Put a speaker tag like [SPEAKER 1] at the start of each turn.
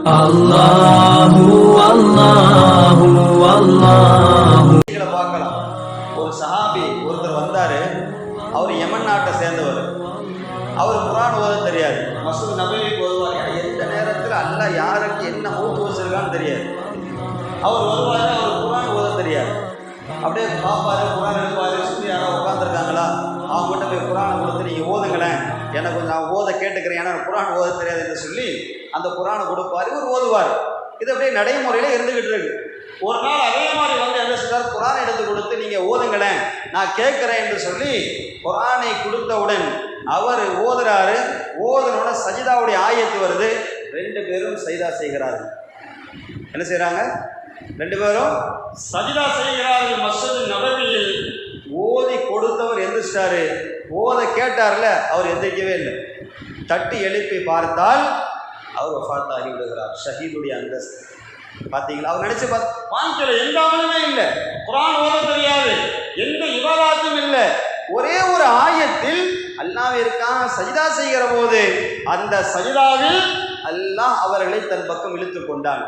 [SPEAKER 1] அல்லாஹு அல்லாஹு அல்லாஹு.
[SPEAKER 2] பார்க்கலாம். ஒரு சஹாபி ஒருத்தர் வந்தாரு. அவர் யமன் நாட்டை சேர்ந்தவர். அவர் குர்ஆன் ஓத தெரியாது. மஸ்ஜித் நபவிக்கு வருவார். எந்த நேரத்தில் அல்லாஹ் யாருக்கு என்ன மூட்டு வச்சிருக்கான்னு தெரியாது. அவர் வருவார். அவர் குர்ஆன் ஓத தெரியாது. அப்படியே பார்ப்பாரு, குர்ஆன் எடுப்பாரு. சுற்றி யாராவது உட்காந்துருக்காங்களா, அவங்ககிட்ட போய் குர்ஆனை கொடுத்து நீங்கள் ஓதுங்களேன், எனக்கு கொஞ்சம் நான் ஓத கேட்டுக்கிறேன், ஏன்னா குர்ஆன் ஓத தெரியாது என்று சொல்லி அந்த குர்ஆனை கொடுப்பார். இவர் ஓதுவார். இது அப்படியே நடைமுறையில் இருந்துகிட்டு இருக்கு. ஒரு நாள் அதே மாதிரி வந்து என்ன சொல்றார், குர்ஆனை எடுத்து கொடுத்து நீங்கள் ஓதுங்களேன், நான் கேட்குறேன் என்று சொல்லி குர்ஆனை கொடுத்தவுடன் அவர் ஓதுறாரு. ஓதுனோட சஜிதாவுடைய ஆயத்து வருது. ரெண்டு பேரும் சஜிதா செய்கிறார்கள். என்ன செய்கிறாங்க? ரெண்டு பேரும் சஜிதா செய்கிறார்கள். மஸ்ஜித் நபவியில் ஓதி கொடுத்தவர் எந்திரிச்சிட்டாரு. ஓத கேட்டார்ல, அவர் எந்திரிக்கவே இல்லை. தட்டி எழுப்பி பார்த்தால் அவர் வஃபாத் ஆகி விடுகிறார். ஷஹீதுடைய அந்தஸ்து பார்த்தீங்களா? அவர் நினைச்சு வாழ்க்கையில எந்த அமலுமே இல்லை, குர்ஆன் ஓத தெரியாது, எந்த இபாதத்தும் இல்லை. ஒரே ஒரு ஆயத்தில் அல்லாஹ்விற்காக சஜிதா செய்கிற போது அந்த சஜிதாவில் அல்லாஹ் அவர்களை தன் பக்கம் இழுத்து கொண்டான்.